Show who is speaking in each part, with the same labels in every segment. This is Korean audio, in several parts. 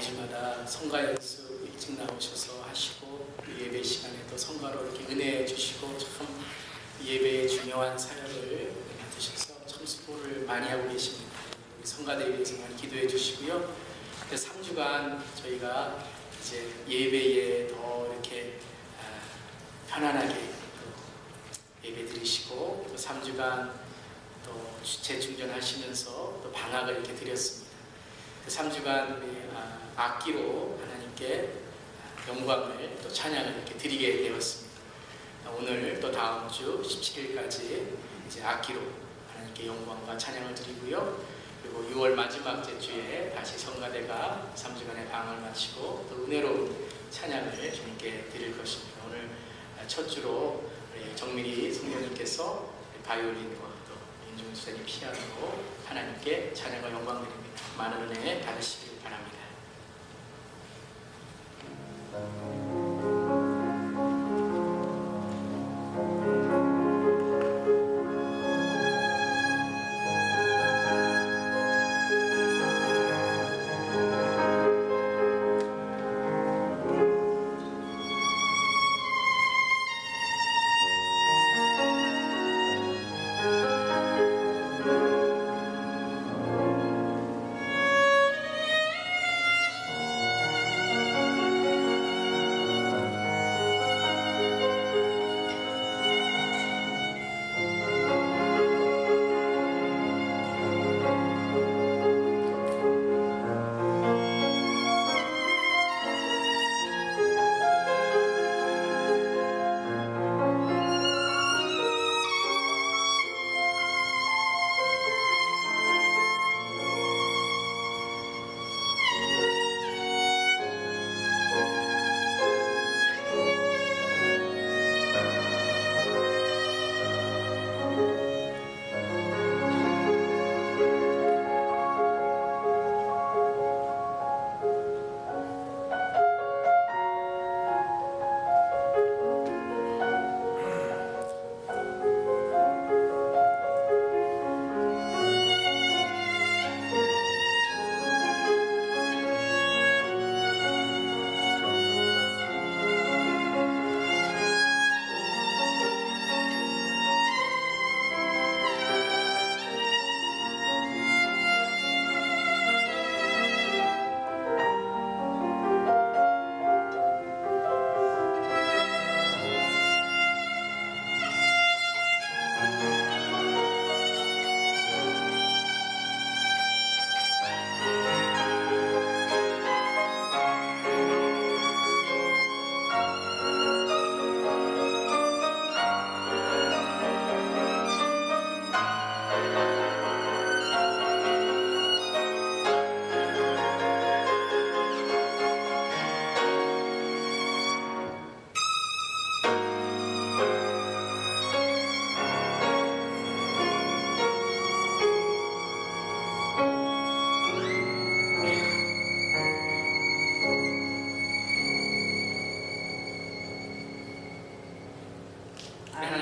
Speaker 1: 주일마다 성가 연습 일찍 나오셔서 하시고 예배 시간에 또 성가로 이렇게 은혜 주시고 참 예배의 중요한 사역을 맡으셔서 참 수고를 많이 하고 계십니다. 우리 성가대에 대해서 많이 기도해 주시고요. 3주간 저희가 이제 예배에 더 이렇게 편안하게 예배 드리시고 또 3주간 또 재충전하시면서 또 방학을 이렇게 드렸습니다. 그 3주간 우리 악기로 하나님께 영광을 또 찬양을 이렇게 드리게 되었습니다. 오늘 또 다음 주 17일까지 이제 악기로 하나님께 영광과 찬양을 드리고요. 그리고 6월 마지막 주에 다시 성가대가 3주간의 방학을 마치고 또 은혜로운 찬양을 주님께 드릴 것입니다. 오늘 첫 주로 우리 정민희 성령님께서 바이올린과 또 윤종수 수장님 피아노로 하나님께 찬양과 영광 드립니다. 많은 은혜 받으시길 바랍니다.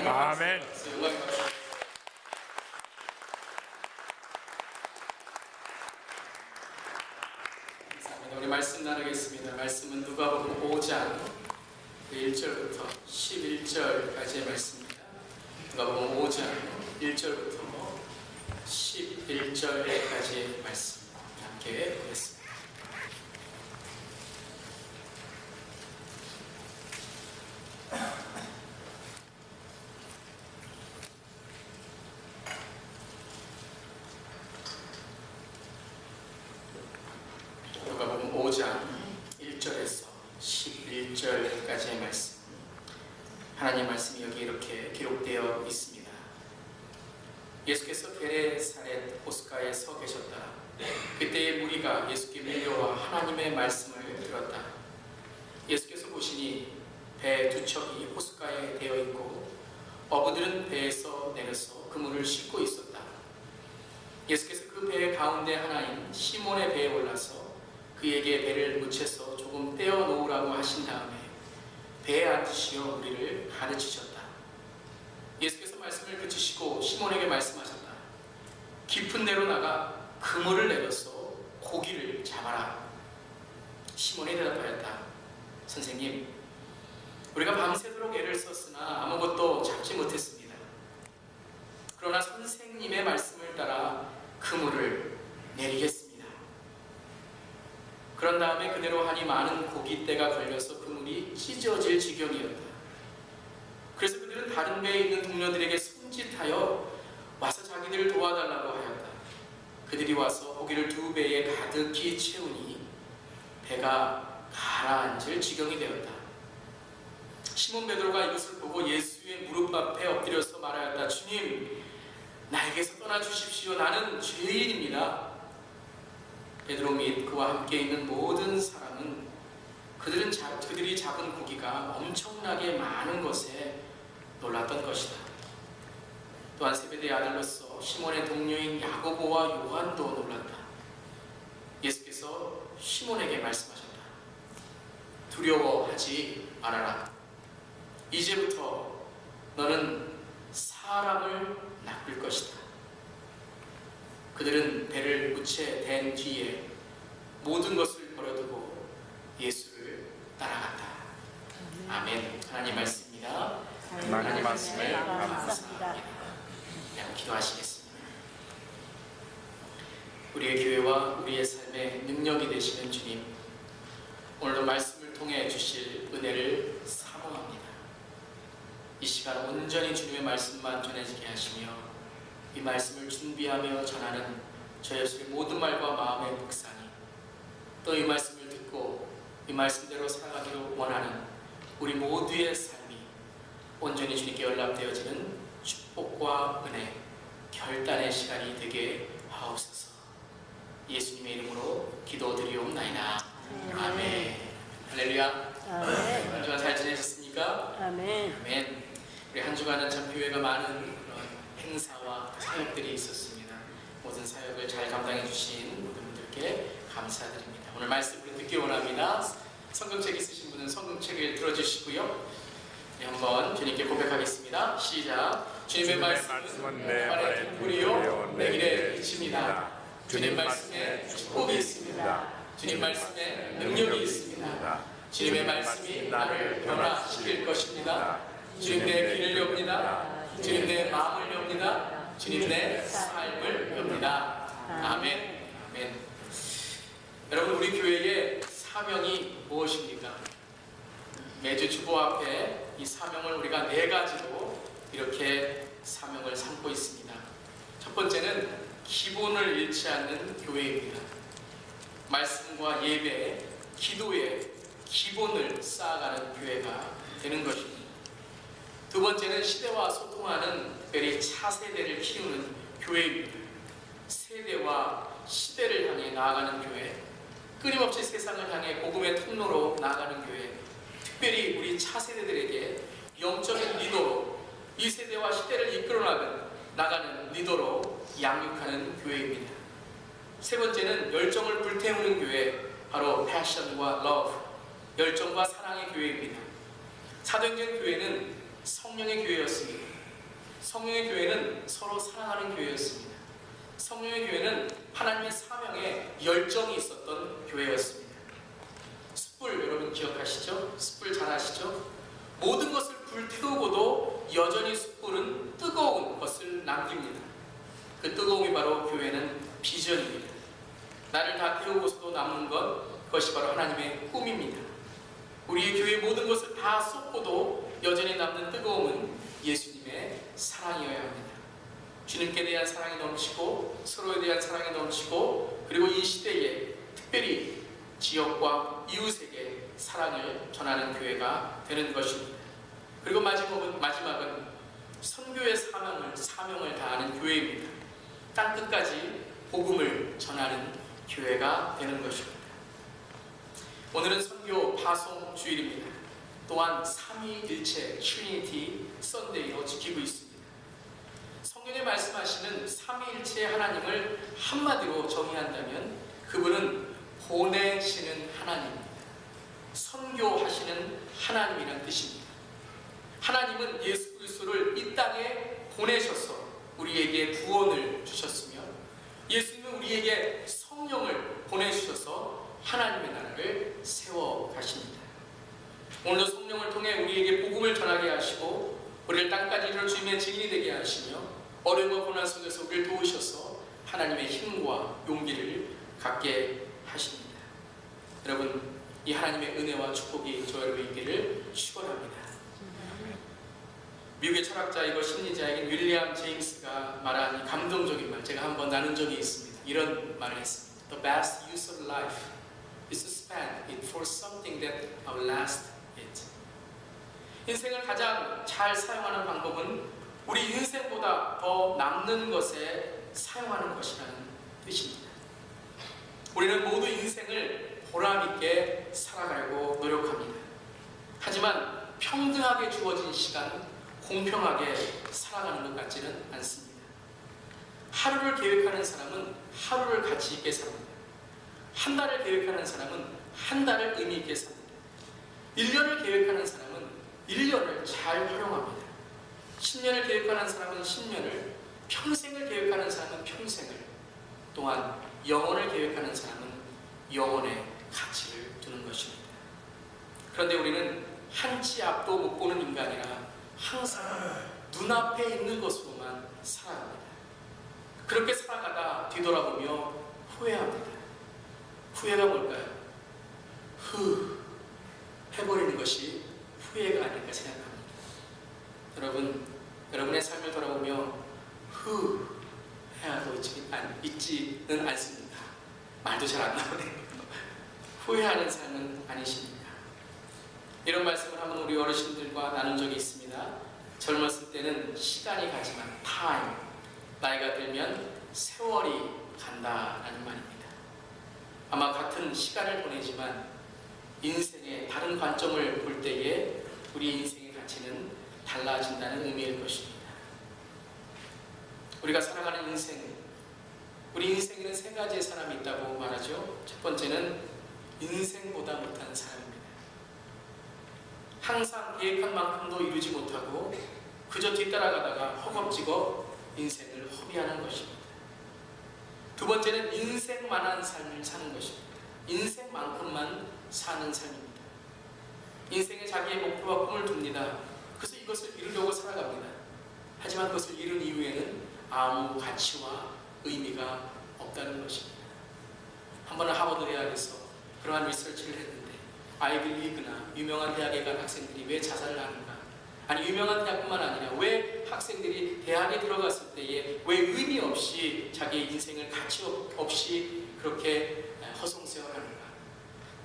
Speaker 2: 아멘.
Speaker 1: 우리 말씀 나누겠습니다. 말씀은 누가복음 5장 1절부터 11절까지의 말씀입니다. 누가복음 5장 1절부터 11절까지의 말씀 함께 보겠습니다. 누가복음 5장 1절에서 11절까지의 말씀. 하나님 말씀이 여기 이렇게 기록되어 있습니다. 예수께서 게네사렛 호숫가에 서 계셨다. 그때의 무리가 예수께 밀려와 하나님의 말씀을 들었다. 예수께서 보시니 배 두 척이 호숫가에 되어 있고 어부들은 배에서 내려서 그물을 싣고 있었다. 예수께서 그 배 가운데 하나인 시몬의 배에 올라서 그에게 배를 묻혀서 조금 떼어 놓으라고 하신 다음에 배에 앉으시어 우리를 가르치셨다. 예수께서 말씀을 그치시고 시몬에게 말씀하셨다. 깊은 데로 나가 그물을 내려서 고기를 잡아라. 선생님, 우리가 밤새도록 애를 썼으나 아무것도 잡지 못했습니다. 그러나 선생님의 말씀을 따라 그물을 내리겠습니다. 그런 다음에 그대로 하니 많은 고깃대가 걸려서 그물이 찢어질 지경이었다. 그래서 그들은 다른 배에 있는 동료들에게 손짓하여 와서 자기들을 도와달라고 하였다. 그들이 와서 고기를 2배에 가득히 채우니 배가 가라앉을 지경이 되었다. 시몬 베드로가 이것을 보고 예수의 무릎 앞에 엎드려서 말하였다. 주님, 나에게서 떠나 주십시오. 나는 죄인입니다. 베드로 및 그와 함께 있는 모든 사람은 그들이 잡은 고기가 엄청나게 많은 것에 놀랐던 것이다. 또한 세베대의 아들로서 시몬의 동료인 야고보와 요한도 놀랐다. 예수께서 시몬에게 말씀하셨다. 두려워하지 말아라. 이제부터 너는 사람을 낚을 것이다. 그들은 배를 무채 댄 뒤에 모든 것을 버려두고 예수를 따라갔다. 아멘. 하나님 말씀입니다.
Speaker 2: 하나님 말씀에 감사합니다.
Speaker 1: 기도하시겠습니다. 우리의 교회와 우리의 삶에 능력이 되시는 주님, 오늘도 말씀을 통해 주실 은혜를 사모합니다. 이 시간 온전히 주님의 말씀만 전해지게 하시며 이 말씀을 준비하며 전하는 저희 옆의 모든 말과 마음의 묵상이 또 이 말씀을 듣고 이 말씀대로 살아가기를 원하는 우리 모두의 삶이 온전히 주님께 연락되어지는 축복과 은혜, 결단의 시간이 되게 하옵소서. 예수님의 이름으로 기도드리옵나이다. 아멘. 할렐루야. 한 주간 잘 지내셨습니까?
Speaker 2: 아멘.
Speaker 1: 아멘. 우리 한 주간은 참 교회가 많은 그런 행사와 사역들이 있었습니다. 모든 사역을 잘 감당해 주신 모든 분들께 감사드립니다. 오늘 말씀을 듣기 원합니다. 성경책 있으신 분은 성경책을 들어주시고요. 한번 주님께 고백하겠습니다. 시작. 주님의 말씀은 내 발의 등불이요 내 길의 빛입니다. 주님 말씀에 축복이 있습니다. 주님 말씀에 능력이 있습니다. 주님의 말씀이 나를 변화시킬 것입니다. 주님 내 길을 엽니다. 주님 내 마음을 엽니다. 주님 내 삶을 엽니다. 아멘. 아멘. 여러분, 우리 교회의 사명이 무엇입니까? 매주 주보 앞에 이 사명을 우리가 4가지로 이렇게 사명을 삼고 있습니다. 첫 번째는 기본을 잃지 않는 교회입니다. 말씀과 예배, 기도의 기본을 쌓아가는 교회가 되는 것입니다. 두 번째는 시대와 소통하는 특별히 차세대를 키우는 교회입니다. 세대와 시대를 향해 나아가는 교회, 끊임없이 세상을 향해 복음의 통로로 나아가는 교회, 특별히 우리 차세대들에게 영적인 리더로 이 세대와 시대를 이끌어 나가는 리더로 양육하는 교회입니다. 세 번째는 열정을 불태우는 교회, 바로 패션과 러브, 열정과 사랑의 교회입니다. 사도행전 교회는 성령의 교회였습니다. 성령의 교회는 서로 사랑하는 교회였습니다. 성령의 교회는 하나님의 사명에 열정이 있었던 교회였습니다. 숯불 여러분 기억하시죠? 숯불 잘 아시죠? 모든 것을 불태우고도 여전히 숯불은 뜨거운 것을 남깁니다. 그 뜨거움이 바로 교회는 비전입니다. 나를 다 태우고서도 남는 그것이 바로 하나님의 꿈입니다. 우리의 교회의 모든 것을 다 쏟고도 여전히 남는 뜨거움은 예수님의 사랑이어야 합니다. 주님께 대한 사랑이 넘치고 서로에 대한 사랑이 넘치고 그리고 이 시대에 특별히 지역과 이웃에게 사랑을 전하는 교회가 되는 것입니다. 그리고 마지막은 선교의 사명을 다하는 교회입니다. 땅끝까지 복음을 전하는 교회가 되는 것입니다. 오늘은 선교 파송 주일입니다. 또한 삼위일체 트리니티 선데이로 지키고 있습니다. 성경에 말씀하시는 삼위일체의 하나님을 한마디로 정의한다면 그분은 보내시는 하나님입니다. 선교하시는 하나님이라는 뜻입니다. 하나님은 예수 그리스도를 이 땅에 보내셔서 우리에게 구원을 주셨으며 예수님은 우리에게 성령을 보내주셔서 하나님의 나라를 세워 가십니다. 오늘도 성령을 통해 우리에게 복음을 전하게 하시고 우리를 땅까지 이르러 주님의 증인이 되게 하시며 어려움과 고난 속에서 우리를 도우셔서 하나님의 힘과 용기를 갖게 하십니다. 여러분, 이 하나님의 은혜와 축복이 저 여러분의 있기를 축원합니다. 미국의 철학자이고 심리자인 윌리엄 제임스가 말한 이 감동적인 말, 제가 한번 나눈 적이 있습니다. 이런 말을 했습니다. The best use of life is to spend it for something that outlasts it. 인생을 가장 잘 사용하는 방법은 우리 인생보다 더 남는 것에 사용하는 것이라는 뜻입니다. 우리는 모두 인생을 보람있게 살아가려고 노력합니다. 하지만 평등하게 주어진 시간, 공평하게 살아가는 것 같지는 않습니다. 하루를 계획하는 사람은 하루를 가치 있게 삽니다. 한 달을 계획하는 사람은 한 달을 의미 있게 삽니다. 1년을 계획하는 사람은 1년을 잘 활용합니다. 10년을 계획하는 사람은 10년을, 평생을 계획하는 사람은 평생을, 또한 영혼을 계획하는 사람은 영혼의 가치를 두는 것입니다. 그런데 우리는 한 치 앞도 못 보는 인간이라 항상 눈앞에 있는 것으로만 살아갑니다. 그렇게 살아가다 뒤돌아보며 후회합니다. 후회가 뭘까요? 해버리는 것이 후회가 아닐까 생각합니다. 여러분의 삶을 돌아보며 후회하고 있지는 않습니다. 말도 잘 안 나오네요. 후회하는 삶은 아니십니까? 이런 말씀을 한번 우리 어르신들과 나눈 적이 있습니다. 젊었을 때는 시간이 가지만 타임, 나이가 들면 세월이 간다라는 말입니다. 아마 같은 시간을 보내지만 인생의 다른 관점을 볼 때에 우리 인생의 가치는 달라진다는 의미일 것입니다. 우리가 살아가는 인생, 우리 인생에는 세 가지의 사람이 있다고 말하죠. 첫 번째는 인생보다 못한 사람입니다. 항상 계획한 만큼도 이루지 못하고 그저 뒤따라가다가 허겁지겁 인생을 허비하는 것입니다. 두 번째는 인생만한 삶을 사는 것입니다. 인생만큼만 사는 삶입니다. 인생에 자기의 목표와 꿈을 둡니다. 그래서 이것을 이루려고 살아갑니다. 하지만 그것을 이룬 이후에는 아무 가치와 의미가 없다는 것입니다. 한 번은 하버드 대학에서 그러한 리서치를 했는데 아이비리그나 유명한 대학에 간 학생들이 왜 자살을 하는가? 아니 유명한 대학뿐만 아니라 왜 학생들이 대학에 들어갔을 때에 왜 의미 없이 자기의 인생을 가치 없이 그렇게 허송세월하는가?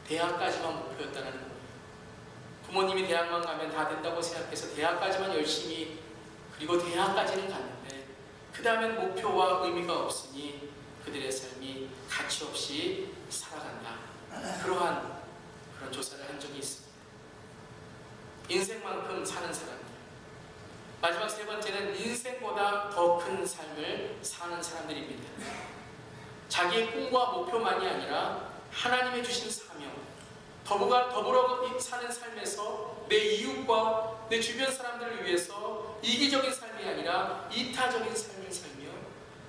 Speaker 1: 대학까지만 목표였다는 겁니다. 부모님이 대학만 가면 다 된다고 생각해서 대학까지만 열심히, 그리고 대학까지는 갔는데 그 다음엔 목표와 의미가 없으니 그들의 삶이 가치 없이 살아간다. 그러한 그런 조사를 한 적이 있습니다. 인생만큼 사는 사람들. 마지막 세 번째는 인생보다 더 큰 삶을 사는 사람들입니다. 자기의 꿈과 목표만이 아니라 하나님의 주신 사명, 더불어 사는 삶에서 내 이웃과 내 주변 사람들을 위해서 이기적인 삶이 아니라 이타적인 삶을 살며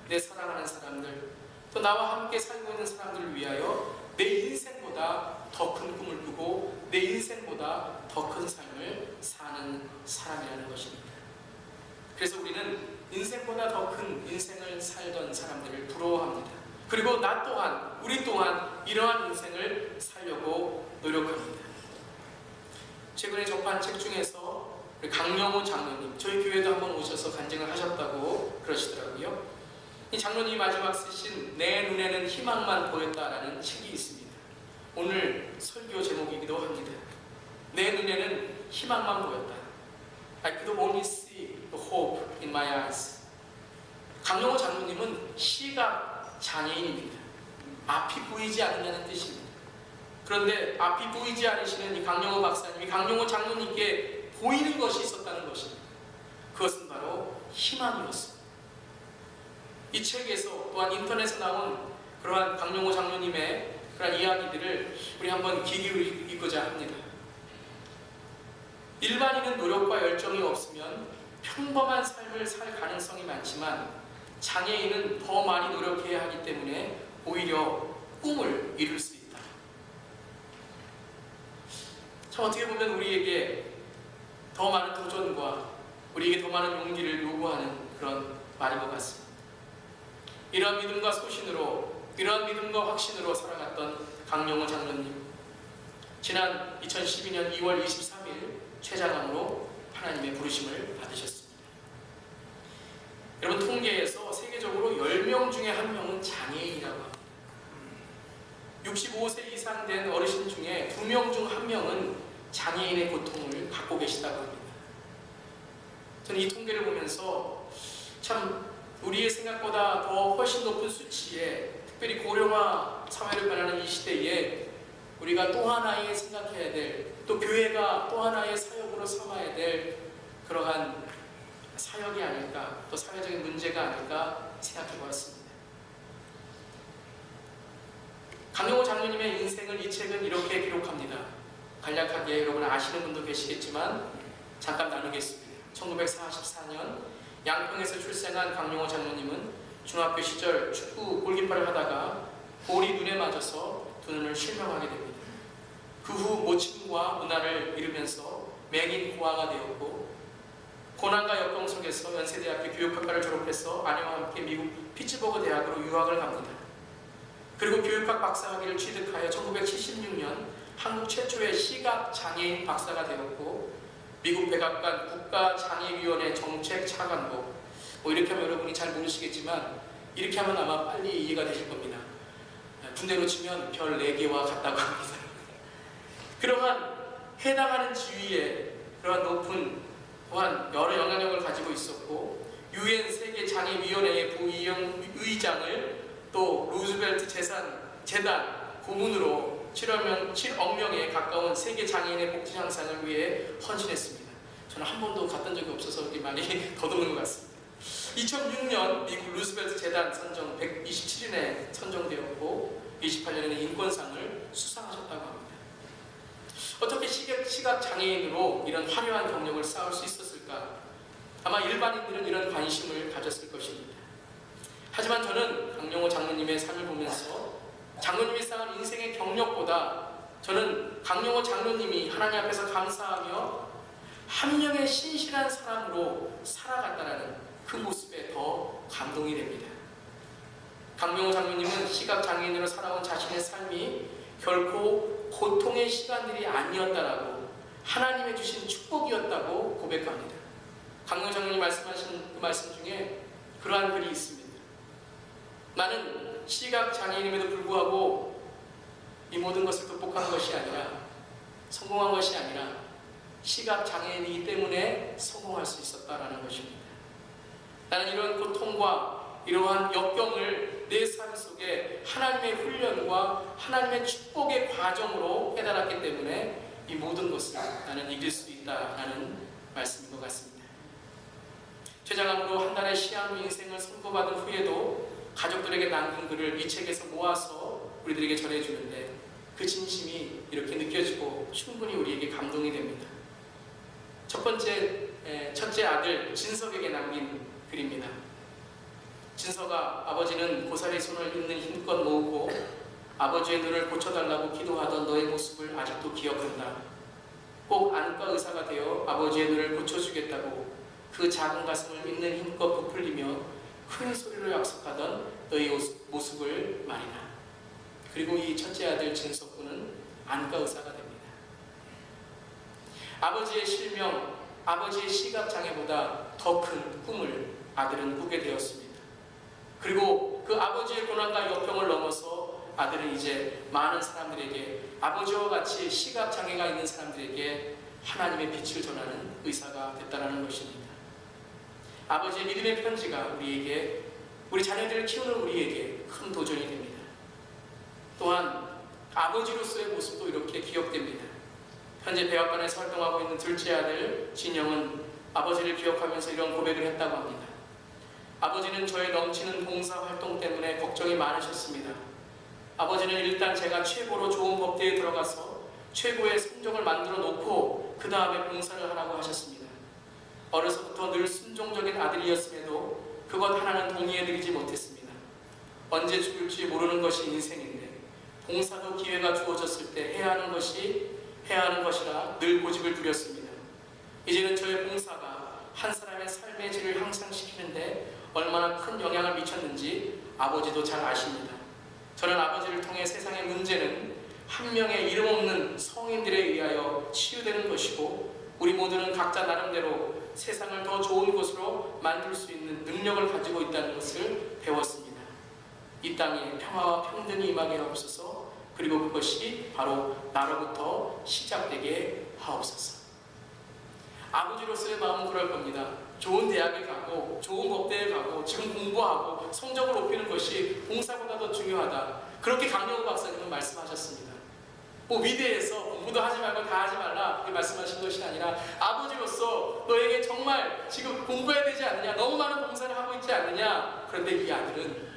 Speaker 1: 내 사랑하는 사람들, 또 나와 함께 살고 있는 사람들을 위하여 내 인생보다 더 큰 꿈을 꾸고 내 인생보다 더 큰 삶을 사는 사람이라는 것입니다. 그래서 우리는 인생보다 더 큰 인생을 살던 사람들을 부러워합니다. 그리고 나 또한, 우리 또한 이러한 인생을 살려고 노력합니다. 최근에 접한 책 중에서 강영호 장로님, 저희 교회도 한번 오셔서 간증을 하셨다고 그러시더라고요. 이 장로님이 마지막 쓰신 내 눈에는 희망만 보였다라는 책이 있습니다. 오늘 설교 제목이기도 합니다. 내 눈에는 희망만 보였다. I could only see the hope in my eyes. 강영호 장로님은 시각 장애인입니다. 앞이 보이지 않는다는 뜻입니다. 그런데 앞이 보이지 않으시는 이 강영호 박사님이 강영호 장로님께 보이는 것이 있었다는 것입니다. 그것은 바로 희망이었습니다. 이 책에서 또한 인터넷에 나온 그러한 강영호 장로님의 그러한 이야기들을 우리 한번 귀 기울이고자 합니다. 일반인은 노력과 열정이 없으면 평범한 삶을 살 가능성이 많지만 장애인은 더 많이 노력해야 하기 때문에 오히려 꿈을 이룰 수 있다. 참 어떻게 보면 우리에게 더 많은 도전과 우리에게 더 많은 용기를 요구하는 그런 말인 것 같습니다. 이러한 믿음과 소신으로, 이러한 믿음과 확신으로 살아갔던 강용호 장로님, 지난 2012년 2월 23일 최장암으로 하나님의 부르심을 받으셨습니다. 여러분, 통계에서 세계적으로 10명 중에 1명은 장애인이라고 합니다. 65세 이상 된 어르신 중에 2명 중 1명은 장애인의 고통을 갖고 계시다고 합니다. 저는 이 통계를 보면서 참 우리의 생각보다 더 훨씬 높은 수치에, 특별히 고령화 사회를 변하는 이 시대에 우리가 또 하나의 생각해야 될, 또 교회가 또 하나의 사역으로 삼아야 될 그러한 사역이 아닐까, 또 사회적인 문제가 아닐까 생각해 보았습니다. 강용호 장로님의 인생을 이 책은 이렇게 기록합니다. 간략하게 여러분 아시는 분도 계시겠지만 잠깐 나누겠습니다. 1944년 양평에서 출생한 강용호 장로님은 중학교 시절 축구 골키퍼를 하다가 볼이 눈에 맞아서 두 눈을 실명하게 됩니다. 그 후 모친과 문화를 잃으면서 맹인 고아가 되었고, 고난과 역경 속에서 연세대학교 교육학과를 졸업해서 아내와 함께 미국 피츠버그 대학으로 유학을 갑니다. 그리고 교육학 박사학위를 취득하여 1976년 한국 최초의 시각장애인 박사가 되었고, 미국 백악관 국가장애위원회 정책차관보, 이렇게 하면 여러분이 잘 모르시겠지만 이렇게 하면 아마 빨리 이해가 되실 겁니다. 군대로 치면 별 4개와 같다고 합니다. 그러한 해당하는 지위에 그러한 높은, 또한 여러 영향력을 가지고 있었고, 유엔 세계장애위원회의 부의장을 또 루즈벨트 재단 고문으로 7억 명에 가까운 세계장애인의 복지 향상을 위해 헌신했습니다. 저는 한 번도 갔던 적이 없어서 이렇게 많이 더듬는 것 같습니다. 2006년 미국 루즈벨트 재단 선정 127인에 선정되었고 28년에는 인권상을 수상하셨다고 합니다. 어떻게 시각장애인으로 이런 화려한 경력을 쌓을 수 있었을까? 아마 일반인들은 이런 관심을 가졌을 것입니다. 하지만 저는 강용호 장로님의 삶을 보면서 장로님이 쌓은 인생의 경력보다 저는 강용호 장로님이 하나님 앞에서 감사하며 한 명의 신실한 사람으로 살아갔다는 그 모습에 더 감동이 됩니다. 강용호 장로님은 시각장애인으로 살아온 자신의 삶이 결코 고통의 시간들이 아니었다라고, 하나님의 주신 축복이었다고 고백합니다. 강용호 장로님 말씀하신 그 말씀 중에 그러한 글이 있습니다. 나는 시각장애인임에도 불구하고 이 모든 것을 극복한 것이 아니라, 성공한 것이 아니라 시각장애인이기 때문에 성공할 수 있었다라는 것입니다. 나는 이런 고통과 이러한 역경을 내 삶 속에 하나님의 훈련과 하나님의 축복의 과정으로 깨달았기 때문에 이 모든 것을 나는 이길 수 있다라는 말씀인 것 같습니다. 최장암으로 한 달의 시한 후 인생을 선고받은 후에도 가족들에게 남긴 글을 이 책에서 모아서 우리들에게 전해주는데 그 진심이 이렇게 느껴지고 충분히 우리에게 감동이 됩니다. 첫째 아들 진석에게 남긴 글입니다. 진석아, 아버지는 고사리 손을 잇는 힘껏 모으고 아버지의 눈을 고쳐달라고 기도하던 너의 모습을 아직도 기억한다. 꼭 안과 의사가 되어 아버지의 눈을 고쳐주겠다고 그 작은 가슴을 잇는 힘껏 부풀리며 큰 소리로 약속하던 너의 모습을 말이다. 그리고 이 첫째 아들 진석군은 안과 의사가 됩니다. 아버지의 실명, 아버지의 시각장애보다 더 큰 꿈을 아들은 꾸게 되었습니다. 그리고 그 아버지의 고난과 역경을 넘어서 아들은 이제 많은 사람들에게, 아버지와 같이 시각장애가 있는 사람들에게 하나님의 빛을 전하는 의사가 됐다는 것입니다. 아버지의 믿음의 편지가 우리에게, 우리 자녀들을 키우는 우리에게 큰 도전이 됩니다. 또한 아버지로서의 모습도 이렇게 기억됩니다. 현재 백악관에서 활동하고 있는 둘째 아들 진영은 아버지를 기억하면서 이런 고백을 했다고 합니다. 아버지는 저의 넘치는 봉사활동 때문에 걱정이 많으셨습니다. 아버지는 일단 제가 최고로 좋은 법대에 들어가서 최고의 성적을 만들어 놓고 그 다음에 봉사를 하라고 하셨습니다. 어려서부터 늘 순종적인 아들이었음에도 그것 하나는 동의해드리지 못했습니다. 언제 죽을지 모르는 것이 인생인데 봉사도 기회가 주어졌을 때 해야 해야 하는 것이라 늘 고집을 부렸습니다. 이제는 저의 봉사가 한 사람의 삶의 질을 향상시키는데 얼마나 큰 영향을 미쳤는지 아버지도 잘 아십니다. 저는 아버지를 통해 세상의 문제는 한 명의 이름 없는 성인들에 의하여 치유되는 것이고, 우리 모두는 각자 나름대로 세상을 더 좋은 곳으로 만들 수 있는 능력을 가지고 있다는 것을 배웠습니다. 이 땅에 평화와 평등이 임하게 하옵소서. 그리고 그것이 바로 나로부터 시작되게 하옵소서. 아버지로서의 마음은 그럴 겁니다. 좋은 대학에 가고 좋은 법대에 가고 지금 공부하고 성적을 높이는 것이 봉사보다 더 중요하다. 그렇게 강영우 박사님은 말씀하셨습니다. 뭐 위대해서 공부도 하지 말고 다 하지 말라 그렇게 말씀하신 것이 아니라, 아버지로서 너에게 정말 지금 공부해야 되지 않느냐, 너무 많은 봉사를 하고 있지 않느냐. 그런데 이 아들은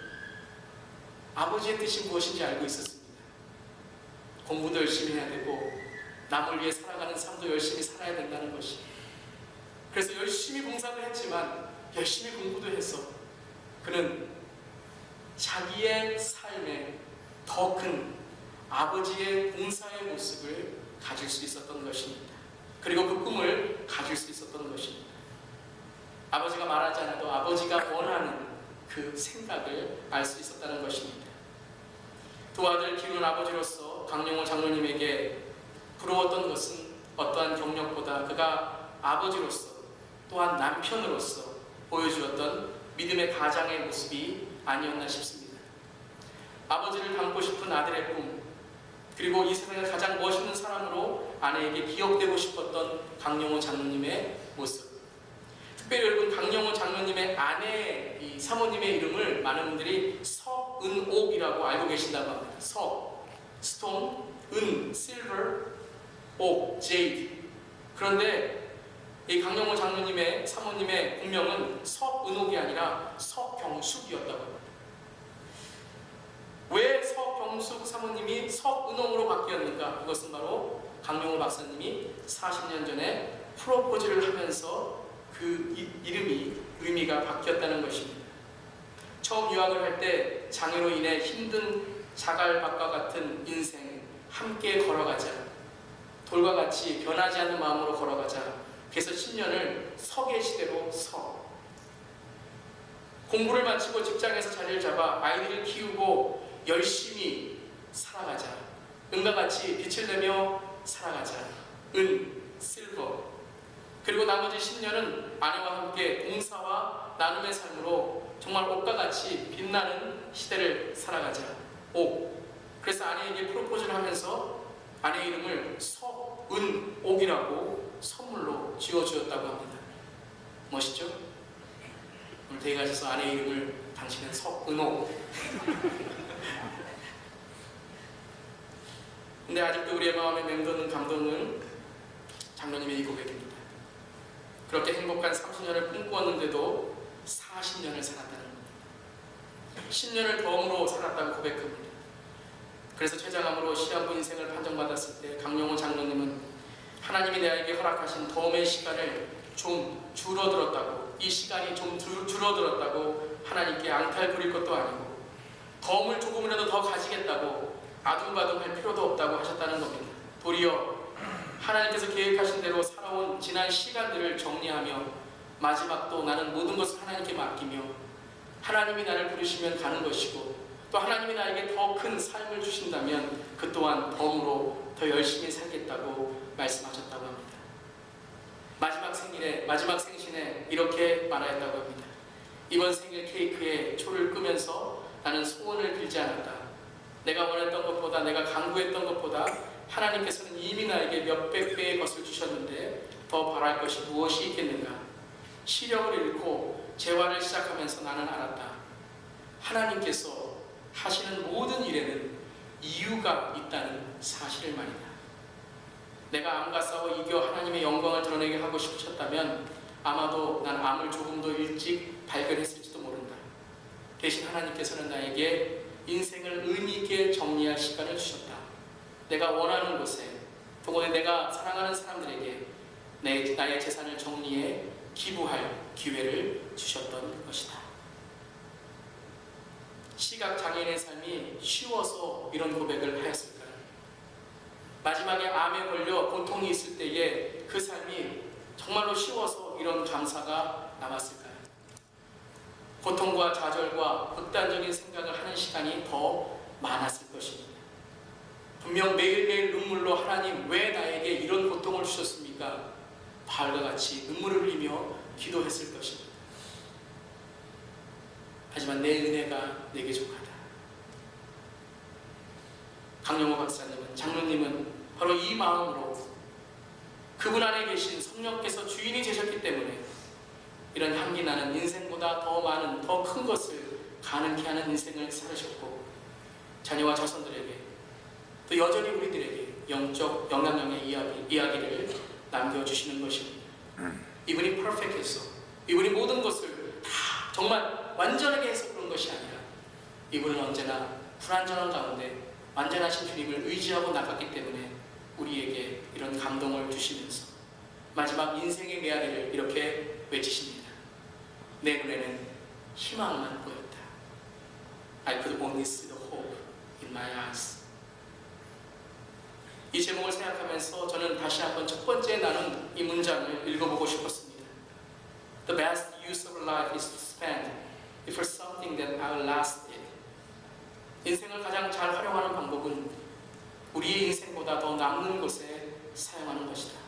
Speaker 1: 아버지의 뜻이 무엇인지 알고 있었습니다. 공부도 열심히 해야 되고 남을 위해 살아가는 삶도 열심히 살아야 된다는 것이. 그래서 열심히 봉사도 했지만 열심히 공부도 했어. 그는 자기의 삶에 더 큰 아버지의 봉사의 모습을 가질 수 있었던 것입니다. 그리고 그 꿈을 가질 수 있었던 것입니다. 아버지가 말하지 않아도 아버지가 원하는 그 생각을 알 수 있었다는 것입니다. 두 아들 키우는 아버지로서 강영호 장로님에게 부러웠던 것은 어떠한 경력보다 그가 아버지로서 또한 남편으로서 보여주었던 믿음의 가장의 모습이 아니었나 싶습니다. 아버지를 닮고 싶은 아들의 꿈, 그리고 이 세상의 가장 멋있는 사람으로 아내에게 기억되고 싶었던 강영호 장로님의 모습. 특별히 여러분, 강영호 장로님의 아내 이 사모님의 이름을 많은 분들이 석은옥이라고 알고 계신다고 합니다. 석, 스톤, 은, 실버, 옥, 제이드. 그런데 이 강영호 장로님의 사모님의 본명은 석은옥이 아니라 석경숙이었다고 합니다. 왜 석경숙 사모님이 석은옥으로 바뀌었는가? 그것은 바로 강영호 박사님이 40년 전에 프로포즈를 하면서 그 이름이, 의미가 바뀌었다는 것입니다. 처음 유학을 할 때 장애로 인해 힘든 자갈밭과 같은 인생 함께 걸어가자, 돌과 같이 변하지 않는 마음으로 걸어가자. 그래서 10년을 석의 시대로 서, 공부를 마치고 직장에서 자리를 잡아 아이들을 키우고 열심히 살아가자. 은과 같이 빛을 내며 살아가자. 은, 실버. 그리고 나머지 10년은 아내와 함께 봉사와 나눔의 삶으로 정말 옥과 같이 빛나는 시대를 살아가자. 옥. 그래서 아내에게 프로포즈를 하면서 아내 이름을 석은옥이라고 선물로 지어주었다고 합니다. 멋있죠? 오늘 댁에 가셔서 아내 이름을 당신은 석은옥. 근데 아직도 우리의 마음에 맴도는 감동은 장로님의 이 고백입니다. 그렇게 행복한 30년을 꿈꾸었는데도 40년을 살았다는 겁니다. 10년을 덤으로 살았다고 고백합니다. 그래서 췌장암으로 시한부 인생을 판정받았을 때 강영호 장로님은 하나님이 내게 허락하신 덤의 시간을 좀 줄어들었다고, 이 시간이 좀 줄어들었다고 하나님께 앙탈 부릴 것도 아니고 덤을 조금이라도 더 가지겠다고 아둥바둥할 필요도 없다고 하셨다는 겁니다. 도리어 하나님께서 계획하신 대로 살아온 지난 시간들을 정리하며 마지막도 나는 모든 것을 하나님께 맡기며 하나님이 나를 부르시면 가는 것이고, 또 하나님이 나에게 더 큰 삶을 주신다면 그 또한 덤으로 더 열심히 살겠다고 말씀하셨다고 합니다. 마지막 생일에, 마지막 생신에 이렇게 말하였다고 합니다. 이번 생일 케이크에 초를 끄면서 나는 소원을 빌지 않았다. 내가 원했던 것보다, 내가 간구했던 것보다 하나님께서는 이미 나에게 몇백 배의 것을 주셨는데 더 바랄 것이 무엇이 있겠는가? 시력을 잃고 재활을 시작하면서 나는 알았다. 하나님께서 하시는 모든 일에는 이유가 있다는 사실을 말이다. 내가 암과 싸워 이겨 하나님의 영광을 드러내게 하고 싶으셨다면 아마도 난 암을 조금 더 일찍 발견했을지도 모른다. 대신 하나님께서는 나에게 인생을 의미 있게 정리할 시간을 주셨다. 내가 원하는 곳에, 또 내가 사랑하는 사람들에게 나의 재산을 정리해 기부할 기회를 주셨던 것이다. 시각장애인의 삶이 쉬워서 이런 고백을 하였을까요? 마지막에 암 암에 걸려 고통이 있을 때에 그 삶이 정말로 쉬워서 이런 감사가 남았을까요? 고통과 좌절과 극단적인 생각을 하는 시간이 더 많았을 것입니다. 분명 매일매일 눈물로 하나님 왜 나에게 이런 고통을 주셨습니까? 바울과 같이 눈물을 흘리며 기도했을 것입니다. 하지만 내 은혜가 내게 족하다. 강영호 박사님은, 장로님은 바로 이 마음으로 그분 안에 계신 성령께서 주인이 되셨기 때문에 이런 향기나는 인생보다 더 많은, 더 큰 것을 가능케 하는 인생을 살으셨고, 자녀와 자손들에게 또 여전히 우리들에게 영적 영향력의 이야기를 남겨주시는 것입니다. 이분이 퍼펙트해서, 이분이 모든 것을 다 정말 완전하게 해서 그런 것이 아니라 이분은 언제나 불완전한 가운데 완전하신 주님을 의지하고 나갔기 때문에 우리에게 이런 감동을 주시면서 마지막 인생의 메아리를 이렇게 외치십니다. 내 눈에는 희망만 보였다. I could only see the hope in my eyes. 이 제목을 생각하면서 저는 다시 한번 첫 번째 나눈 이 문장을 읽어보고 싶었습니다. The best use of life is to spend it for something that outlasts it. 인생을 가장 잘 활용하는 방법은 우리의 인생보다 더 남는 것에 사용하는 것이다.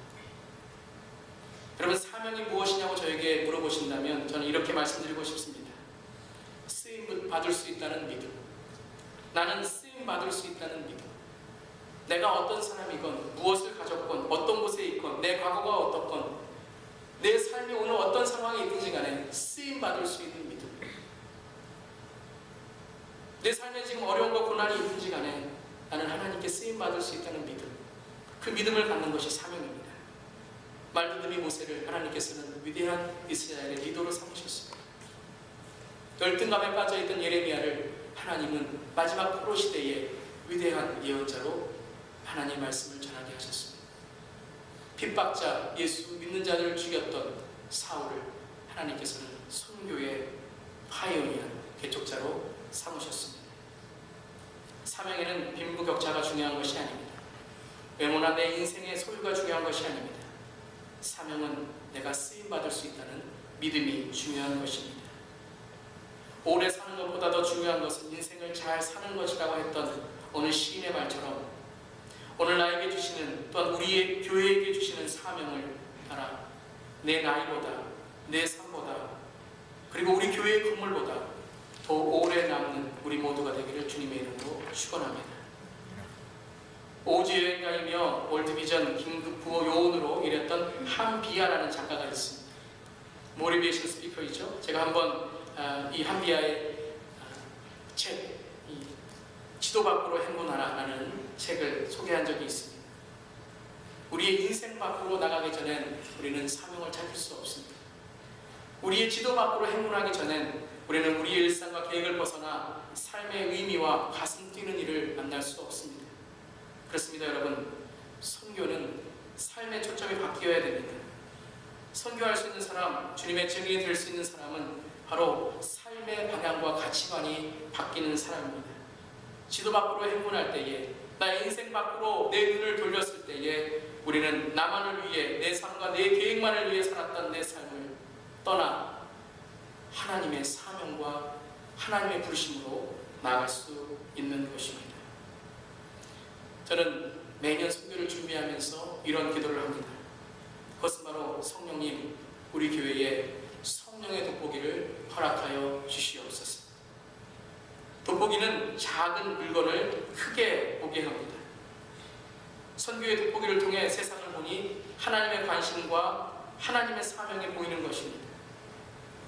Speaker 1: 여러분, 사명이 무엇이냐고 저에게 물어보신다면 저는 이렇게 말씀드리고 싶습니다. 쓰임 받을 수 있다는 믿음. 나는 쓰임 받을 수 있다는 믿음. 내가 어떤 사람이건, 무엇을 가졌건, 어떤 곳에 있건, 내 과거가 어떻건, 내 삶이 오늘 어떤 상황에 있든지 간에 쓰임 받을 수 있는 믿음. 내 삶에 지금 어려움과 고난이 있든지 간에 나는 하나님께 쓰임 받을 수 있다는 믿음. 그 믿음을 갖는 것이 사명입니다. 말두들이 모세를 하나님께서는 위대한 이스라엘의 리더로 삼으셨습니다. 열등감에 빠져있던 예레미야를 하나님은 마지막 포로 시대에 위대한 예언자로 하나님의 말씀을 전하게 하셨습니다. 핍박자, 예수 믿는 자들을 죽였던 사울을 하나님께서는 선교의 파이오니어, 개척자로 삼으셨습니다. 사명에는 빈부격차가 중요한 것이 아닙니다. 외모나 내 인생의 소유가 중요한 것이 아닙니다. 사명은 내가 쓰임받을 수 있다는 믿음이 중요한 것입니다. 오래 사는 것보다 더 중요한 것은 인생을 잘 사는 것이라고 했던 어느 시인의 말처럼 오늘 나에게 주시는, 또한 우리의 교회에게 주시는 사명을 따라 내 나이보다, 내 삶보다, 그리고 우리 교회의 건물보다 더 오래 남는 우리 모두가 되기를 주님의 이름으로 축원합니다. 오즈여행가이며 월드비전 긴급 구호 요원으로 일했던 한비아라는 작가가 있습니다. 모티베이션 스피커이죠. 제가 한번 이 한비아의 책, 지도 밖으로 행군하라라는 책을 소개한 적이 있습니다. 우리의 인생 밖으로 나가기 전엔 우리는 사명을 찾을 수 없습니다. 우리의 지도 밖으로 행군하기 전엔 우리는 우리의 일상과 계획을 벗어나 삶의 의미와 가슴 뛰는 일을 만날 수 없습니다. 그렇습니다, 여러분. 선교는 삶의 초점이 바뀌어야 됩니다. 선교할 수 있는 사람, 주님의 증인이 될 수 있는 사람은 바로 삶의 방향과 가치관이 바뀌는 사람입니다. 지도 밖으로 행군할 때에, 나의 인생 밖으로 내 눈을 돌렸을 때에 우리는 나만을 위해, 내 삶과 내 계획만을 위해 살았던 내 삶을 떠나 하나님의 사명과 하나님의 부르심으로 나아갈 수 있는 것입니다. 저는 매년 선교를 준비하면서 이런 기도를 합니다. 그것은 바로 성령님, 우리 교회에 성령의 돋보기를 허락하여 주시옵소서. 돋보기는 작은 물건을 크게 보게 합니다. 선교의 돋보기를 통해 세상을 보니 하나님의 관심과 하나님의 사명이 보이는 것입니다.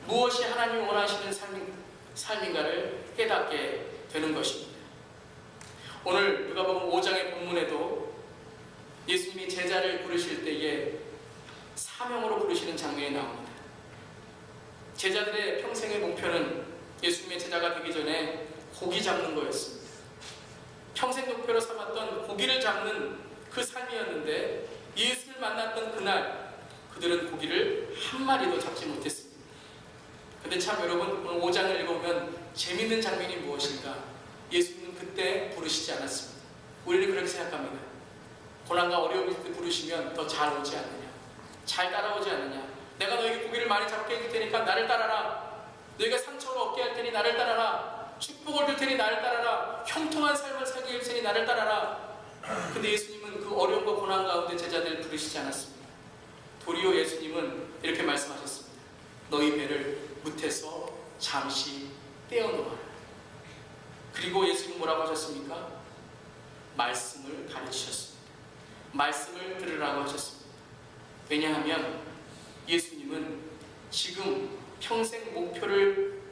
Speaker 1: 무엇이 하나님이 원하시는 삶인가를 깨닫게 되는 것입니다. 오늘 누가복음 5장의 본문에도 예수님이 제자를 부르실 때에 사명으로 부르시는 장면이 나옵니다. 제자들의 평생의 목표는 예수님의 제자가 되기 전에 고기 잡는 거였습니다. 평생 목표로 삼았던 고기를 잡는 그 삶이었는데 예수를 만났던 그날 그들은 고기를 한 마리도 잡지 못했습니다. 근데 참 여러분, 오늘 5장을 읽어보면 재밌는 장면이 무엇인가? 예수님은 그때 부르시지 않았습니다. 우리는 그렇게 생각합니다. 고난과 어려움이 부르시면 더 잘 오지 않느냐, 잘 따라오지 않느냐. 내가 너에게 고기를 많이 잡게 해줄 테니까 나를 따라라. 너희가 상처를 얻게 할 테니 나를 따라라. 축복을 줄 테니 나를 따라라. 형통한 삶을 살게 할 테니 나를 따라라. 근데 예수님은 그 어려움과 고난 가운데 제자들을 부르시지 않았습니다. 도리어 예수님은 이렇게 말씀하셨습니다. 너희 배를 무태서 잠시 떼어놓아라. 그리고 예수님은 뭐라고 하셨습니까? 말씀을 가르치셨습니다. 말씀을 들으라고 하셨습니다. 왜냐하면 예수님은 지금 평생 목표를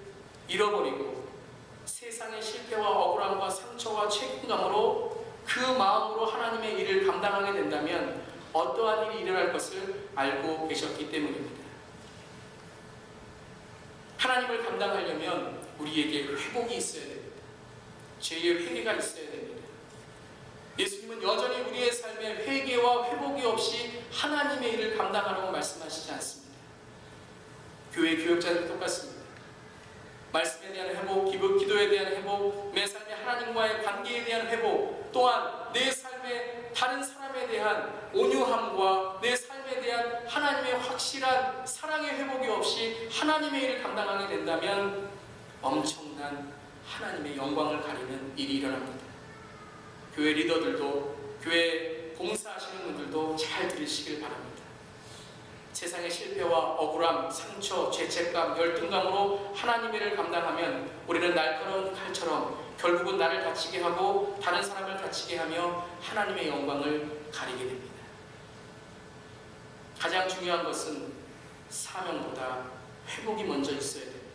Speaker 1: 잃어버리고 세상의 실패와 억울함과 상처와 책임감으로 그 마음으로 하나님의 일을 감당하게 된다면 어떠한 일이 일어날 것을 알고 계셨기 때문입니다. 하나님을 감당하려면 우리에게 회복이 있어야 됩니다. 죄의 회개가 있어야 됩니다. 예수님은 여전히 우리의 삶에 회개와 회복이 없이 하나님의 일을 감당하라고 말씀하시지 않습니다. 교회 교역자들도 똑같습니다. 말씀에 대한 회복, 기도에 대한 회복, 내 삶의 하나님과의 관계에 대한 회복, 또한 내 삶의 다른 사람에 대한 온유함과 내 삶에 대한 하나님의 확실한 사랑의 회복이 없이 하나님의 일을 감당하게 된다면 엄청난 하나님의 영광을 가리는 일이 일어납니다. 교회 리더들도, 교회 봉사하시는 분들도 잘 들으시길 바랍니다. 세상의 실패와 억울함, 상처, 죄책감, 열등감으로 하나님의 일을 감당하면 우리는 날카로운 칼처럼 결국은 나를 다치게 하고 다른 사람을 다치게 하며 하나님의 영광을 가리게 됩니다. 가장 중요한 것은 사명보다 회복이 먼저 있어야 됩니다.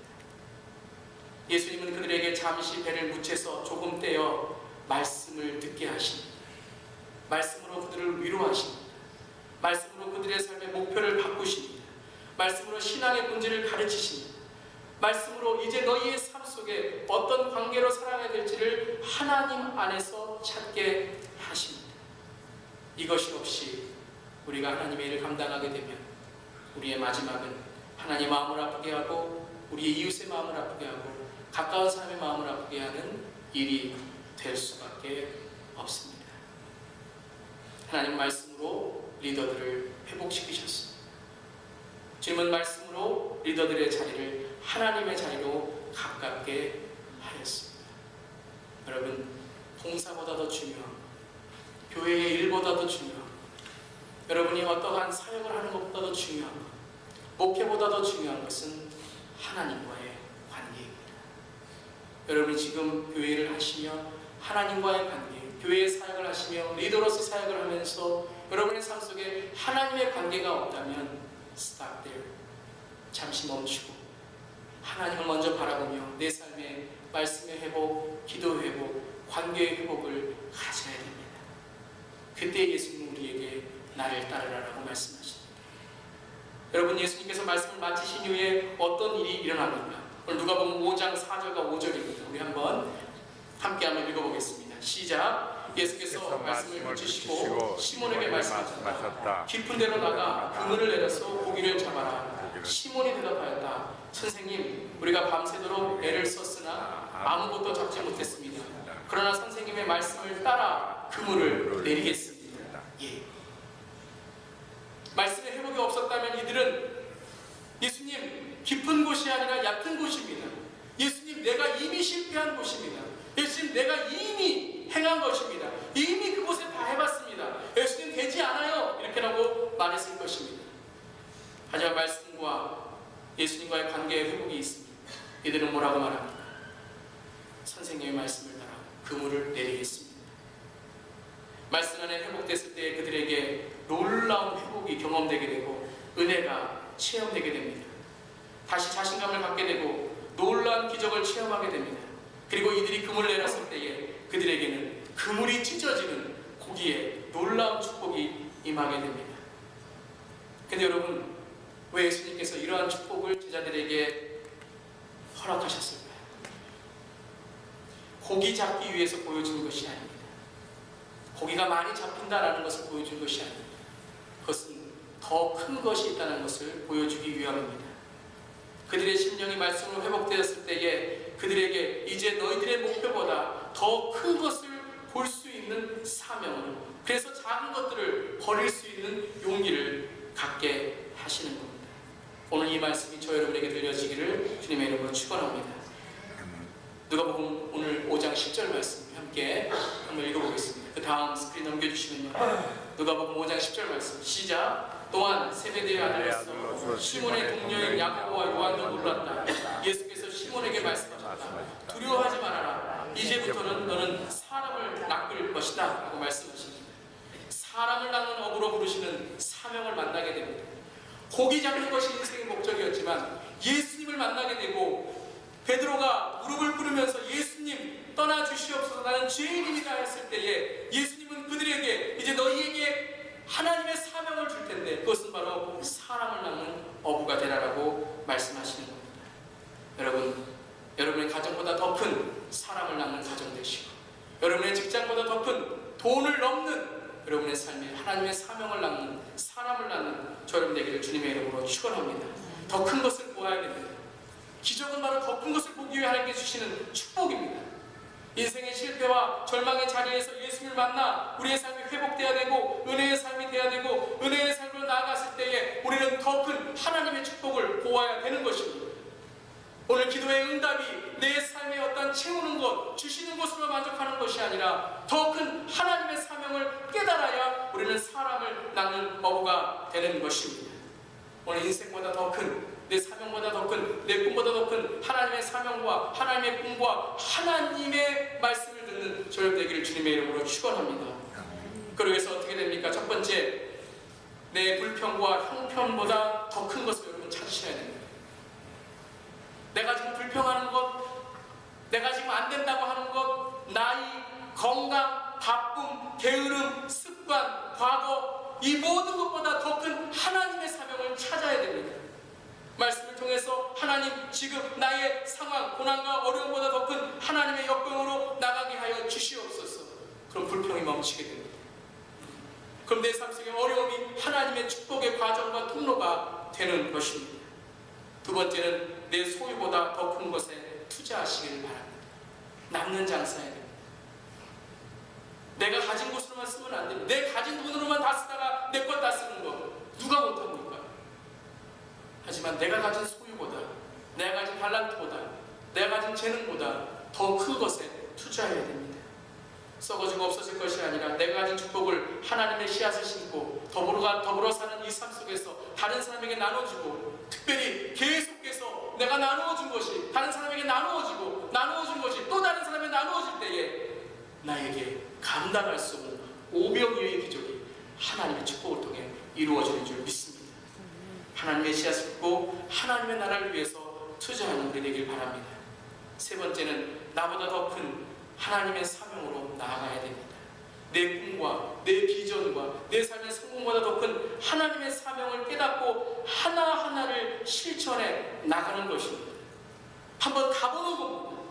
Speaker 1: 예수님은 그들에게 잠시 배를 묻혀서 조금 떼어 말씀을 듣게 하십니다. 말씀으로 그들을 위로하십니다. 말씀으로 그들의 삶의 목표를 바꾸십니다. 말씀으로 신앙의 본질을 가르치십니다. 말씀으로 이제 너희의 삶 속에 어떤 관계로 살아가야 될지를 하나님 안에서 찾게 하십니다. 이것이 없이 우리가 하나님의 일을 감당하게 되면 우리의 마지막은 하나님의 마음을 아프게 하고 우리의 이웃의 마음을 아프게 하고 가까운 사람의 마음을 아프게 하는 일이 될 수밖에 없습니다. 하나님 말씀으로 리더들을 회복시키셨습니다. 주님은 말씀으로 리더들의 자리를 하나님의 자리로 가깝게 하였습니다. 여러분, 봉사보다 더 중요한, 교회의 일보다 더 중요한, 여러분이 어떠한 사역을 하는 것보다 더 중요한, 목회보다 더 중요한 것은 하나님과의 관계입니다. 여러분이 지금 교회를 하시며 하나님과의 관계, 교회의 사역을 하시며 리더로서 사역을 하면서 여러분의 삶 속에 하나님의 관계가 없다면 stop there. 잠시 멈추고 하나님을 먼저 바라보며 내 삶의 말씀의 회복, 기도의 회복, 관계의 회복을 가져야 됩니다. 그때 예수님은 우리에게 나를 따르라라고 말씀하십니다. 여러분, 예수님께서 말씀을 마치신 이후에 어떤 일이 일어납니까? 오늘 누가복음 5장 4절과 5절입니다. 우리 한번 함께 한번 읽어보겠습니다. 시작. 예수께서 말씀을 붙이시고 시몬에게 말씀하셨다. 깊은 데로 나가 그물을 내려서 고기를 잡아라. 시몬이 대답하였다. 선생님, 우리가 밤새도록 애를 썼으나 아무것도 잡지 못했습니다. 그러나 선생님의 말씀을 따라 그물을 내리겠습니다. 예. 말씀의 회복이 없었다면 이들은 예수님, 깊은 곳이 아니라 얕은 곳입니다. 예수님, 내가 이미 실패한 곳입니다. 예수님, 내가 이미 행한 것입니다. 이미 그곳에 다 해봤습니다. 예수님, 되지 않아요. 이렇게라고 말했을 것입니다. 하지만 말씀과 예수님과의 관계의 회복이 있습니다. 이들은 뭐라고 말합니까? 선생님의 말씀을 따라 그물을 내리겠습니다. 말씀 안에 회복됐을 때 그들에게 놀라운 회복이 경험되게 되고 은혜가 체험되게 됩니다. 다시 자신감을 갖게 되고 놀라운 기적을 체험하게 됩니다. 그리고 이들이 그물을 내렸을 때에 그들에게는 그물이 찢어지는 고기에 놀라운 축복이 임하게 됩니다. 근데 여러분, 왜 예수님께서 이러한 축복을 제자들에게 허락하셨을까요? 고기 잡기 위해서 보여준 것이 아닙니다. 고기가 많이 잡힌다라는 것을 보여준 것이 아닙니다. 그것은 더 큰 것이 있다는 것을 보여주기 위함입니다. 그들의 심령이 말씀으로 회복되었을 때에 그들에게 이제 너희들의 목표보다 더 큰 것을 볼 수 있는 있는 사명을, 그래서 작은 것들을 버릴 수 있는 용기를 갖게 하시는 겁니다. 오늘 이 말씀이 저 여러분에게 들려지기를 주님의 이름으로 축원합니다. 누가복음 오늘 5장 10절 말씀 함께 한번 읽어보겠습니다. 그 다음 스크린 넘겨주시면요. 누가복음 5장 10절 말씀 시작. 또한 세베대의 아들로서 시몬의 동료인 야고보와 요한도 놀랐다. 예수께서 시몬에게 말씀하셨다. 두려워하지 말아라. 이제부터는 너는 사람을 낚을 것이다 라고 말씀하십니다. 사람을 낚는 업으로 부르시는 사명을 만나게 됩니다. 고기 잡는 것이 인생의 목적이었지만 예수님을 만나게 되고, 베드로가 무릎을 꿇으면서 예수님 떠나주시옵소서 나는 죄인입니다 했을 때에 예수님은 그들에게 이제 너희에게 하나님의 사명을 줄 텐데 그것은 바로 사람을 낚는 어부가 되라라고 말씀하시는 겁니다. 여러분, 여러분의 가정보다 더 큰 사람을 낚는 가정 되시고, 여러분의 직장보다 더 큰 돈을 넘는 여러분의 삶에 하나님의 사명을 낚는, 사람을 낚는 저 여러분 되기를 주님의 이름으로 축원합니다. 더 큰 것을 보아야 됩니다. 기적은 바로 더 큰 것을 보기 위해 하나님께 주시는 축복입니다. 인생의 실패와 절망의 자리에서 예수님을 만나 우리의 삶이 회복되어야 되고 은혜의 삶이 되어야 되고 은혜의 삶으로 나아갔을 때에 우리는 더 큰 하나님의 축복을 보아야 되는 것입니다. 오늘 기도의 응답이 내 삶에 어떤 채우는 것, 주시는 것으로 만족하는 것이 아니라 더 큰 하나님의 사명을 깨달아야 우리는 사람을 낚는 어부가 되는 것입니다. 오늘 인생보다 더 큰, 내 사명보다 더 큰, 내 꿈보다 더 큰 하나님의 사명과 하나님의 꿈과 하나님의 말씀을 듣는 저녁 되기를 주님의 이름으로 축원합니다. 그러기위해서 어떻게 됩니까? 첫 번째, 내 불평과 형편보다 더 큰 것을 여러분 찾으셔야 됩니다. 내가 지금 불평하는 것, 내가 지금 안 된다고 하는 것, 나이, 건강, 바쁨, 게으름, 습관, 과거, 이 모든 것보다 더 큰 하나님의 사명을 찾아야 됩니다. 말씀을 통해서 하나님 지금 나의 상황, 고난과 어려움보다 더 큰 하나님의 역경으로 나가게 하여 주시옵소서. 그럼 불평이 멈추게 됩니다. 그럼 내 삶 속의 어려움이 하나님의 축복의 과정과 통로가 되는 것입니다. 두 번째는 내 소유보다 더 큰 것에 투자하시길 바랍니다. 남는 장사해야 됩니다. 내가 가진 것으로만 쓰면 안 됩니다. 내 가진 돈으로만 다 쓰다가 내 것 다 쓰는 거 누가 못합니까? 하지만 내가 가진 소유보다, 내가 가진 달란트보다, 내가 가진 재능보다 더 큰 것에 투자해야 됩니다. 썩어지고 없어질 것이 아니라 내가 가진 축복을 하나님의 씨앗을 심고 더불어 사는 이 삶 속에서 다른 사람에게 나눠주고, 특별히 계속해서 내가 나누어준 것이 다른 사람에게 나누어지고 나누어준 것이 또 다른 사람에게 나누어질 때에 나에게 감당할 수 없는 오병이어의 기적이 하나님의 축복을 통해 이루어지는 줄 믿습니다. 하나님의 씨앗을 믿고 하나님의 나라를 위해서 투자하는 우리 되길 바랍니다. 세 번째는 나보다 더 큰 하나님의 사명으로 나아가야 됩니다. 내 꿈과 내 비전과 내 삶의 성공보다 더 큰 하나님의 사명을 깨닫고 하나하나를 실천해 나가는 것입니다. 한번 가보는 겁니다.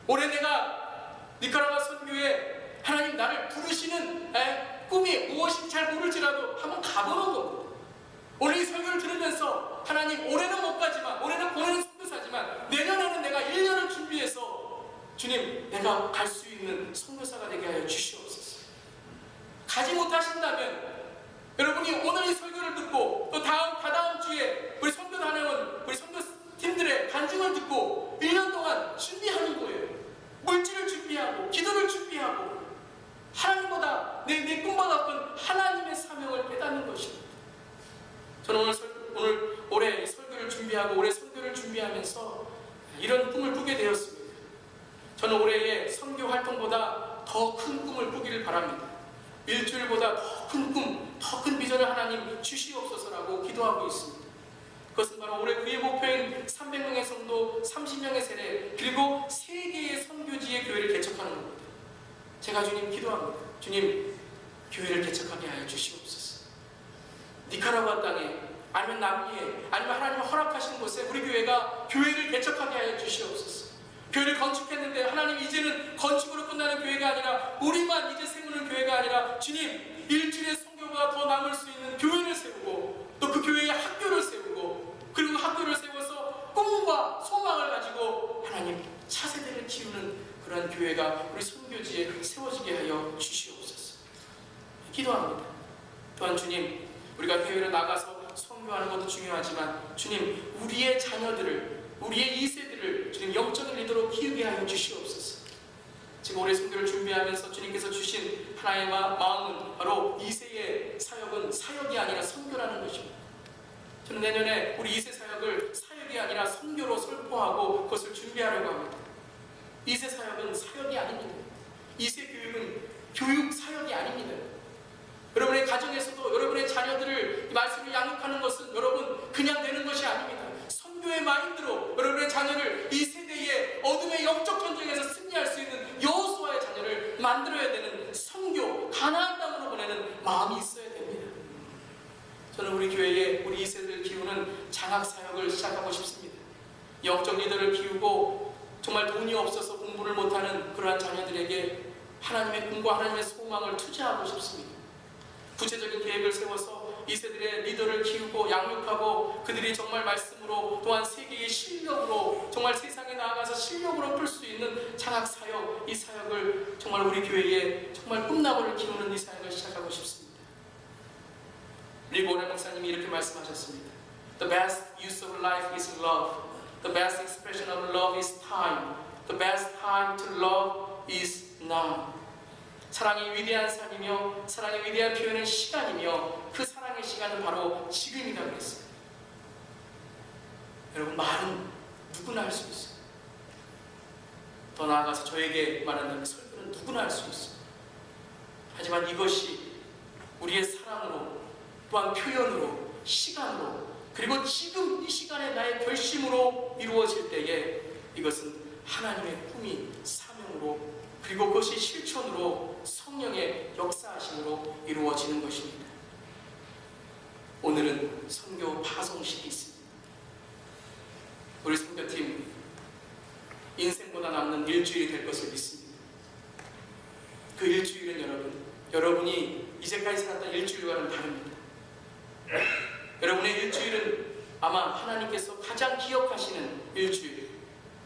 Speaker 1: 올해 내가 니카라과 선교에 하나님 나를 부르시는 꿈이 무엇인지 잘 모를지라도 한번 가보는 겁니다. 오늘 이 설교를 들으면서 하나님 올해는 못 가지만, 올해는 보내는 선교사지만 내년에는 내가 1년을 준비해서 주님 내가 갈 수 있는 선교사가 되게 하여 주시옵소서. 가지 못하신다면 여러분이 오늘 이 설교를 듣고 또 다다음 주에 우리 선교단원, 우리 선교팀들의 간증을 듣고 1년 동안 준비하는 거예요. 물질을 준비하고 기도를 준비하고 하나님보다 내 꿈보다 큰 하나님의 사명을 깨닫는 것입니다. 저는 올해 설교를 준비하고 올해 선교를 준비하면서 이런 꿈을 꾸게 되었습니다. 저는 올해의 선교 활동보다 더 큰 꿈을 꾸기를 바랍니다. 일주일보다 더 큰 꿈, 더 큰 비전을 하나님 주시옵소서라고 기도하고 있습니다. 그것은 바로 올해 우리의 목표인 300명의 성도, 30명의 세례, 그리고 3개의 선교지의 교회를 개척하는 겁니다. 제가 주님 기도합니다. 주님, 교회를 개척하게 하여 주시옵소서. 니카라구아 땅에, 아니면 남미에, 아니면 하나님 허락하신 곳에 우리 교회가 교회를 개척하게 하여 주시옵소서. 교회를 건축했는데 하나님 이제는 건축으로 끝나는 교회가 아니라 우리만 이제 세우는 교회가 아니라 주님 일주일의 선교가 더 남을 수 있는 교회를 세우고 또 그 교회에 학교를 세우고 그리고 학교를 세워서 꿈과 소망을 가지고 하나님 차세대를 키우는 그러한 교회가 우리 선교지에 세워지게 하여 주시옵소서. 기도합니다. 또한 주님, 우리가 해외로 나가서 선교하는 것도 중요하지만 주님, 우리의 자녀들을, 우리의 2세들을 주님 영적인 리더로 키우게 하여 주시옵소서. 지금 올해 선교를 준비하면서 주님께서 주신 하나의 마음은 바로 2세의 사역은 사역이 아니라 선교라는 것입니다. 저는 내년에 우리 2세 사역을 사역이 아니라 선교로 선포하고 그것을 준비하려고 합니다. 2세 사역은 사역이 아닙니다. 2세 교육은 교육 사역이 아닙니다. 여러분의 가정에서도 여러분의 자녀들을 이 말씀을 양육하는 것은 여러분 그냥 되는 것이 아닙니다. 선교의 마인드로 여러분의 자녀를 이 세대의 어둠의 영적 전쟁에서 승리할 수 있는 여호수아의 자녀를 만들어야 되는 선교, 가나안 땅으로 보내는 마음이 있어야 됩니다. 저는 우리 교회에 우리 2세들을 키우는 장학 사역을 시작하고 싶습니다. 영적 리더를 키우고 정말 돈이 없어서 공부를 못하는 그러한 자녀들에게 하나님의 꿈과 하나님의 소망을 투자하고 싶습니다. 구체적인 계획을 세워서 2세들의 리더를 키우고 양육하고 그들이 정말 말씀으로 또한 세계의 실력으로 정말 세상에 나아가서 실력으로 풀 수 있는 장학 사역, 이 사역을 정말 우리 교회에 정말 꿈나무를 키우는 이 사역을 시작하고 싶습니다. 리고 오래 목사님이 이렇게 말씀하셨습니다. The best use of life is love. The best expression of love is time. The best time to love is now. 사랑이 위대한 삶이며 사랑의 위대한 표현은 시간이며 그 사랑의 시간은 바로 지금이다 그랬어요. 여러분, 말은 누구나 할 수 있어요. 더 나아가서 저에게 말한다면 설교는 누구나 할 수 있어요. 하지만 이것이 우리의 사랑으로 또한 표현으로 시간으로 그리고 지금 이 시간에 나의 결심으로 이루어질 때에 이것은 하나님의 꿈이 사명으로 그리고 그것이 실천으로 성령의 역사하심으로 이루어지는 것입니다. 오늘은 선교 파송식이 있습니다. 우리 선교팀 인생보다 남는 일주일이 될 것을 믿습니다. 그 일주일은 여러분이 이제까지 살았던 일주일과는 다릅니다. 여러분의 일주일은 아마 하나님께서 가장 기억하시는 일주일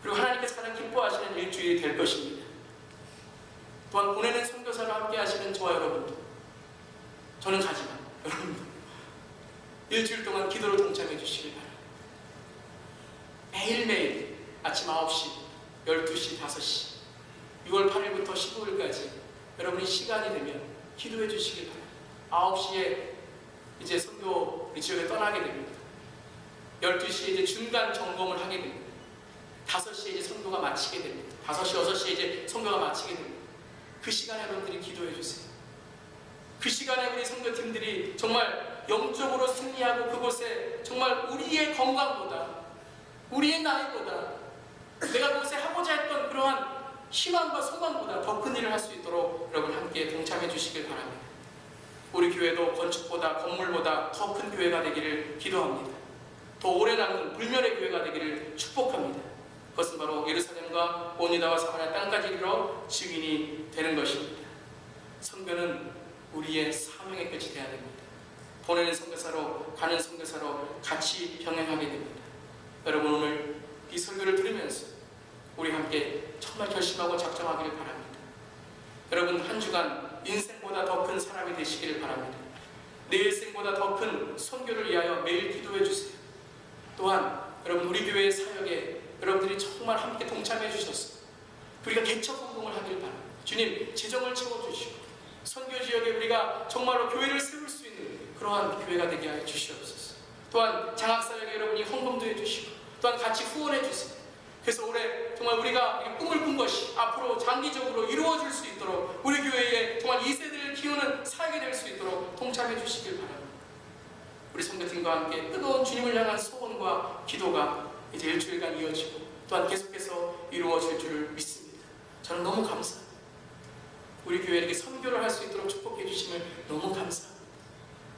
Speaker 1: 그리고 하나님께서 가장 기뻐하시는 일주일이 될 것입니다. 또한 보내는 선교사로 함께 하시는 저와 여러분도, 저는 가지만 여러분도 일주일 동안 기도로 동참해 주시길 바랍니다. 매일매일 아침 9시, 12시, 5시 6월 8일부터 15일까지 여러분이 시간이 되면 기도해 주시길 바랍니다. 9시에 이제 선교 지역에 떠나게 됩니다. 12시에 이제 중간 점검을 하게 됩니다. 5시에 이제 선교가 마치게 됩니다. 5시, 6시에 이제 선교가 마치게 됩니다. 그 시간에 여러분들이 기도해 주세요. 그 시간에 우리 선교팀들이 정말 영적으로 승리하고 그곳에 정말 우리의 건강보다 우리의 나이보다 내가 그곳에 하고자 했던 그러한 희망과 소망보다 더 큰 일을 할 수 있도록 여러분 함께 동참해 주시길 바랍니다. 우리 교회도 건축보다 건물보다 더 큰 교회가 되기를 기도합니다. 더 오래 남는 불멸의 교회가 되기를 축복합니다. 그것은 바로 예루살렘과 온 유다와 사마리아 땅까지 이르러 증인이 되는 것입니다. 선교는 우리의 사명의 끝이 되어야 됩니다. 보내는 선교사로 가는 선교사로 같이 병행하게 됩니다. 여러분, 오늘 이 설교를 들으면서 우리 함께 정말 결심하고 작정하기를 바랍니다. 여러분, 한 주간 인생보다 더 큰 사람이 되시기를 바랍니다. 내일 생보다 더 큰 선교를 위하여 매일 기도해 주세요. 또한 여러분, 우리 교회의 사역에 여러분들이 정말 함께 동참해 주셔서 우리가 개척 성공을 하길 바랍니다. 주님, 재정을 채워주시고 선교 지역에 우리가 정말로 교회를 세울 수 있는 그러한 교회가 되게 하여 주시옵소서. 또한 장학사역에 여러분이 헌금도 해주시고 또한 같이 후원해 주세요. 그래서 올해 정말 우리가 꿈을 꾼 것이 앞으로 장기적으로 이루어질 수 있도록 우리 교회에 정말 2세대를 키우는 사역이 될 수 있도록 동참해 주시길 바랍니다. 우리 선교팀과 함께 뜨거운 주님을 향한 소원과 기도가 이제 일주일간 이어지고 또한 계속해서 이루어질 줄을 믿습니다. 저는 너무 감사합니다. 우리 교회에 이렇게 선교를 할 수 있도록 축복해 주심을 너무 감사합니다.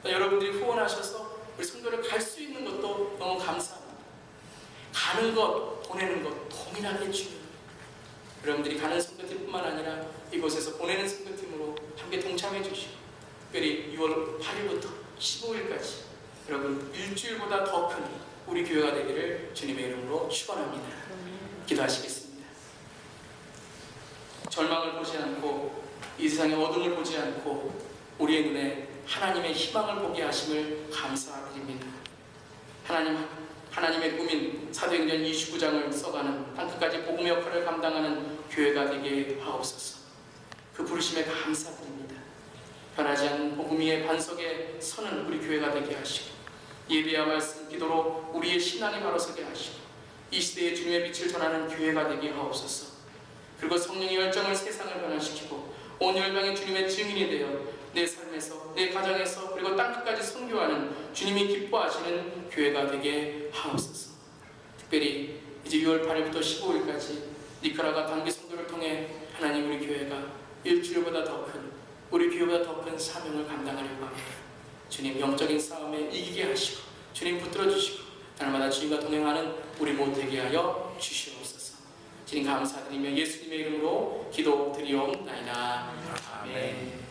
Speaker 1: 여러분들이 후원하셔서 우리 선교를 갈 수 있는 것도 너무 감사합니다. 가는 것, 보내는 것 동일하게 중요합니다. 여러분들이 가는 선교팀뿐만 아니라 이곳에서 보내는 선교팀으로 함께 동참해 주시고 특별히 6월 8일부터 15일까지 여러분 일주일보다 더 큰 우리 교회가 되기를 주님의 이름으로 축원합니다. 기도하시겠습니다. 절망을 보지 않고 이 세상의 어둠을 보지 않고 우리 우리의 눈에 하나님의 희망을 보게 하심을 감사드립니다. 하나님의 꿈인 사도행전 29장을 써가는 땅끝까지 복음의 역할을 감당하는 교회가 되게 하옵소서. 그 부르심에 감사드립니다. 변하지 않는 복음 위의 반석에 서는 우리 교회가 되게 하시고, 예배와 말씀, 기도로 우리의 신앙이 바로 서게 하시고, 이 시대에 주님의 빛을 전하는 교회가 되게 하옵소서. 그리고 성령의 열정을 세상을 변화시키고 온 열방의 주님의 증인이 되어 내 삶에서, 내 가정에서, 그리고 땅끝까지 선교하는 주님이 기뻐하시는 교회가 되게 하옵소서. 특별히 이제 6월 8일부터 15일까지 니카라과 단기 선교를 통해 하나님 우리 교회가 일주일보다 더 큰, 우리 교회보다 더 큰 사명을 감당하려고 합니다. 주님 영적인 싸움에 이기게 하시고 주님 붙들어 주시고 날마다 주님과 동행하는 우리 모두 되게 하여 주시옵소서. 주님 감사드리며 예수님의 이름으로 기도드리옵나이다. 아멘.